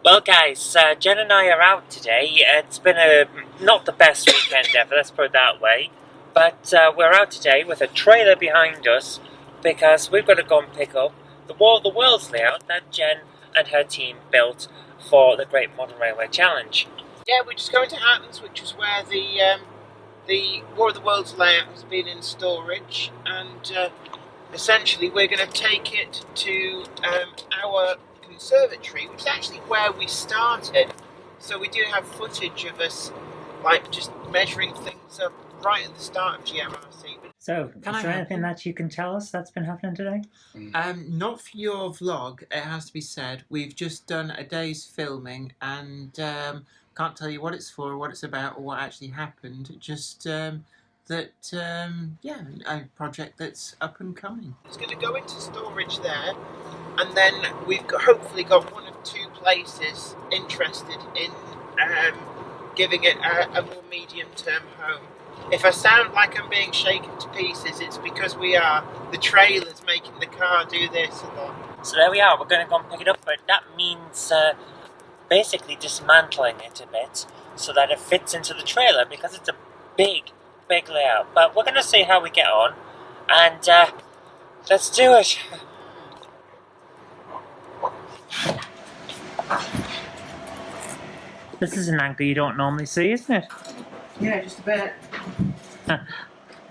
Well, guys, Jen and I are out today. It's been not the best weekend ever, let's put it that way. But we're out today with a trailer behind us because we've got to go and pick up the War of the Worlds layout that Jen and her team built for the Great Modern Railway Challenge. Yeah, we're just going to Hattons, which is where the War of the Worlds layout has been in storage, and essentially we're going to take it to our conservatory, which is actually where we started. So we do have footage of us like just measuring things up right at the start of GMRC. So, is there anything that you can tell us that's been happening today? Not for your vlog, it has to be said. We've just done a day's filming and can't tell you what it's for, or what it's about, or what actually happened. Just yeah, a project that's up and coming. It's going to go into storage there, and then we've hopefully got one of two places interested in giving it a more medium-term home. If I sound like I'm being shaken to pieces, it's because we are. The trailer's making the car do this and that. So there we are, we're going to go and pick it up, but that means basically dismantling it a bit so that it fits into the trailer because it's a big layout. But we're going to see how we get on, and let's do it. This is an angle you don't normally see, isn't it? Yeah, just a bit.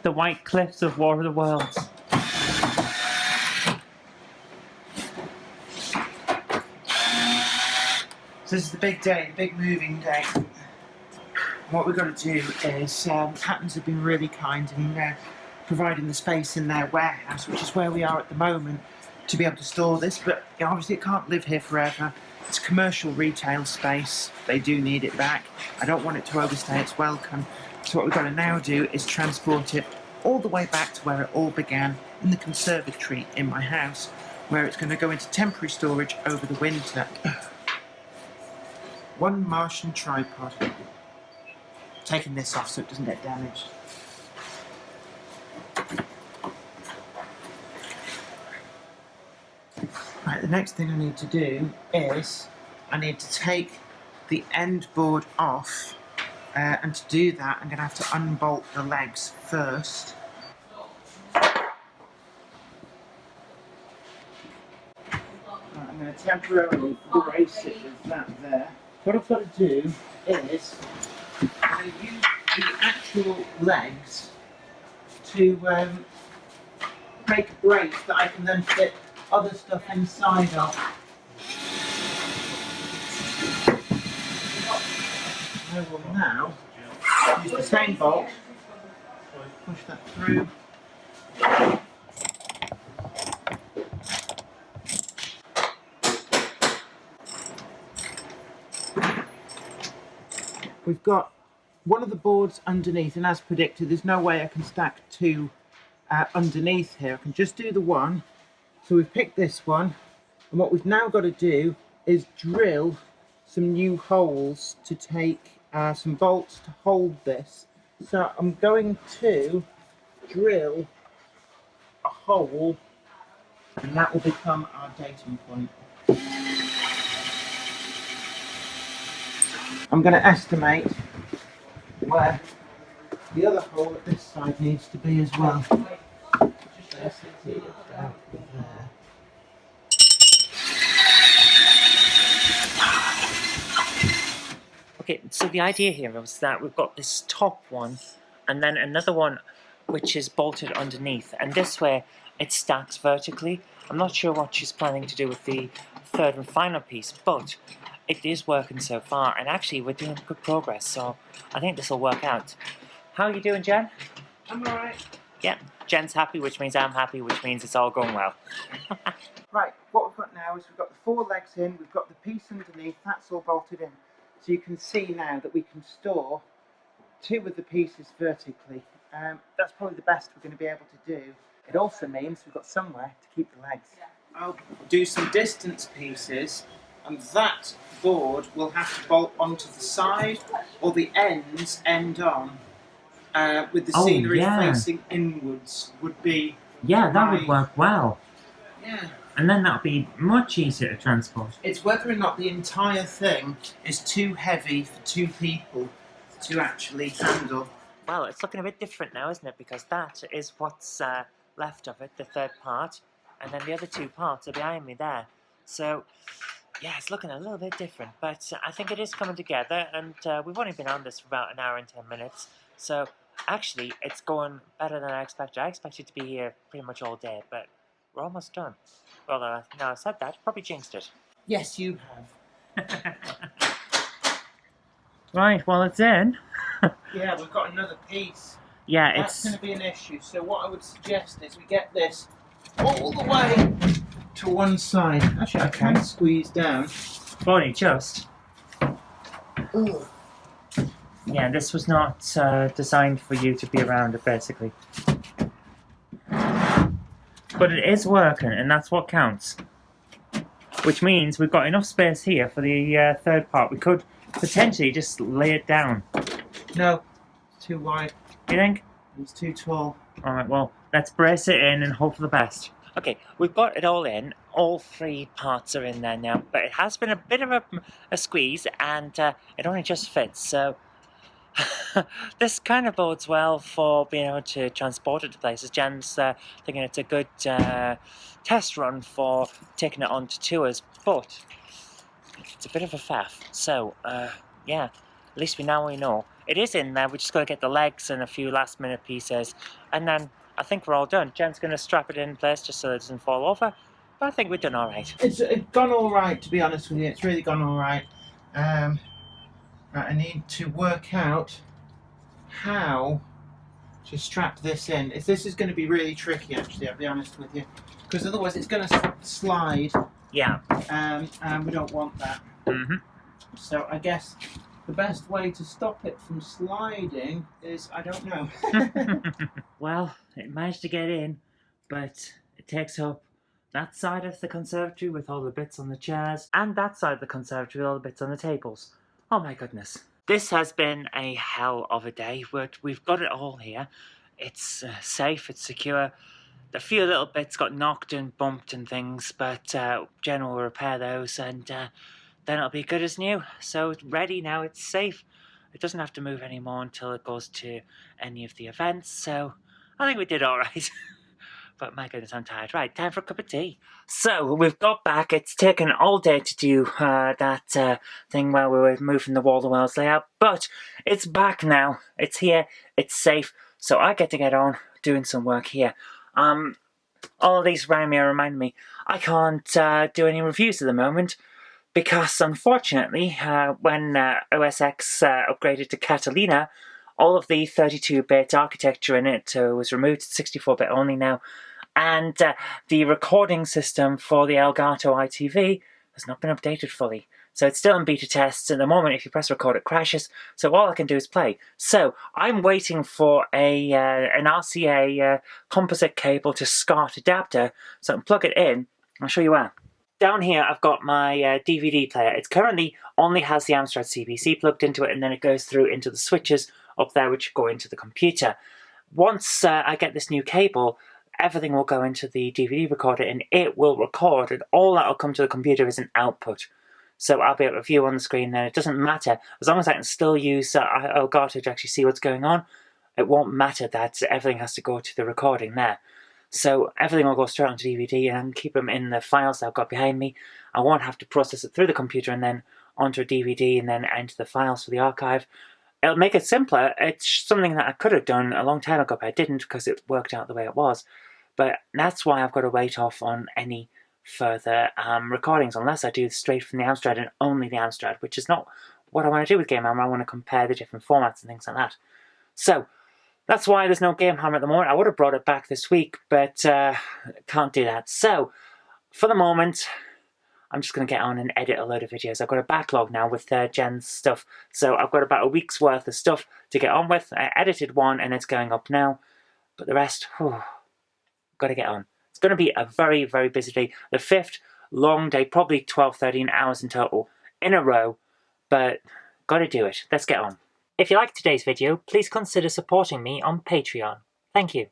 The white cliffs of War of the Worlds. So this is the big day, the big moving day. What we've got to do is, Hattons have been really kind in providing the space in their warehouse, which is where we are at the moment, to be able to store this, but obviously it can't live here forever. It's commercial retail space, they do need it back. I don't want it to overstay its welcome. So what we've got to now do is transport it all the way back to where it all began, in the conservatory in my house, where it's going to go into temporary storage over the winter. One Martian tripod. Taking this off so it doesn't get damaged. Right, the next thing I need to do is I need to take the end board off, and to do that I'm going to have to unbolt the legs first. Right, I'm going to temporarily brace it with that there. What I've got to do is I'm going to use the actual legs to make a brace that I can then fit other stuff inside of. I will now use the same bolt, push that through. We've got one of the boards underneath, and as predicted, there's no way I can stack two underneath here. I can just do the one. So we've picked this one, and what we've now got to do is drill some new holes to take some bolts to hold this. So I'm going to drill a hole, and that will become our datum point. I'm going to estimate where the other hole at this side needs to be as well. Okay, so the idea here is that we've got this top one and then another one which is bolted underneath, and this way it stacks vertically. I'm not sure what she's planning to do with the third and final piece, but it is working so far, and actually we're doing good progress, so I think this will work out. How are you doing, Jen? I'm alright. Yeah, Jen's happy, which means I'm happy, which means it's all going well. Right, what we've got now is we've got the four legs in, we've got the piece underneath, that's all bolted in. So you can see now that we can store two of the pieces vertically. That's probably the best we're going to be able to do. It also means we've got somewhere to keep the legs. I'll do some distance pieces, and that board will have to bolt onto the side, or the ends end on, with the scenery facing inwards would be. Yeah, that would work well. Yeah. and then that'll be much easier to transport. It's whether or not the entire thing is too heavy for 2 people to actually handle. Well, it's looking a bit different now, isn't it? Because that is what's left of it, the third part, and then the other 2 parts are behind me there. So, yeah, it's looking a little bit different, but I think it is coming together, and we've only been on this for about an hour and 10 minutes, so actually it's going better than I expected. I expected to be here pretty much all day, but we're almost done. Well, now I said that, probably jinxed it. Yes, you have. Right, well, it's in. Yeah, we've got another piece. Yeah, That's going to be an issue. So what I would suggest is we get this all the way to one side. Actually, I can squeeze down. Only just. Ooh. Yeah, this was not designed for you to be around it, basically. But it is working, and that's what counts. Which means we've got enough space here for the third part. We could potentially just lay it down. No, it's too wide. You think? It's too tall. Alright, well, let's brace it in and hope for the best. Okay, we've got it all in. All 3 parts are in there now, but it has been a bit of a squeeze, and it only just fits, so this kind of bodes well for being able to transport it to places. Jen's thinking it's a good test run for taking it onto tours, but it's a bit of a faff. So, yeah, at least we know. It is in there, we just got to get the legs and a few last minute pieces, and then I think we're all done. Jen's going to strap it in place just so it doesn't fall over, but I think we've done alright. It's gone alright, to be honest with you. It's really gone alright. Right, I need to work out how to strap this in. If this is going to be really tricky, actually, I'll be honest with you, because otherwise it's going to slide. Yeah. And we don't want that. Mm-hmm. So I guess the best way to stop it from sliding is, I don't know. Well, it managed to get in, but it takes up that side of the conservatory with all the bits on the chairs, and that side of the conservatory with all the bits on the tables. Oh my goodness. This has been a hell of a day, but we've got it all here. It's safe, it's secure. A few little bits got knocked and bumped and things, but Jen will repair those, and then it'll be good as new. So it's ready now, it's safe. It doesn't have to move anymore until it goes to any of the events, so I think we did alright. But my goodness, I'm tired. Right, time for a cup of tea. So, we've got back. It's taken all day to do that thing where we were moving the wall-to-walls layout, but it's back now. It's here, it's safe, so I get to get on doing some work here. All of these around me remind me I can't do any reviews at the moment, because unfortunately, when OS X upgraded to Catalina, all of the 32-bit architecture in it was removed. It's 64-bit only now, and the recording system for the Elgato ITV has not been updated fully. So it's still in beta tests at the moment. If you press record, it crashes. So all I can do is play. So I'm waiting for an RCA composite cable to SCART adapter so I can plug it in. I'll show you where. Down here I've got my DVD player. It currently only has the Amstrad CPC plugged into it, and then it goes through into the switches up there which go into the computer. Once I get this new cable, everything will go into the DVD recorder and it will record, and all that will come to the computer is an output. So I'll be able to view on the screen then. It doesn't matter. As long as I can still use Elgato to actually see what's going on, it won't matter that everything has to go to the recording there. So everything will go straight onto DVD, and I can keep them in the files that I've got behind me. I won't have to process it through the computer and then onto a DVD and then into the files for the archive. It'll make it simpler. It's something that I could have done a long time ago, but I didn't because it worked out the way it was. But that's why I've got to wait off on any further recordings, unless I do straight from the Amstrad and only the Amstrad, which is not what I want to do with Game Hammer. I want to compare the different formats and things like that. So that's why there's no Game Hammer at the moment. I would have brought it back this week, but can't do that. So for the moment, I'm just going to get on and edit a load of videos. I've got a backlog now with Jen's stuff, so I've got about a week's worth of stuff to get on with. I edited one and it's going up now, but the rest, got to get on. It's going to be a very, very busy day. The 5th long day, probably 12, 13 hours in total in a row, but got to do it. Let's get on. If you liked today's video, please consider supporting me on Patreon. Thank you.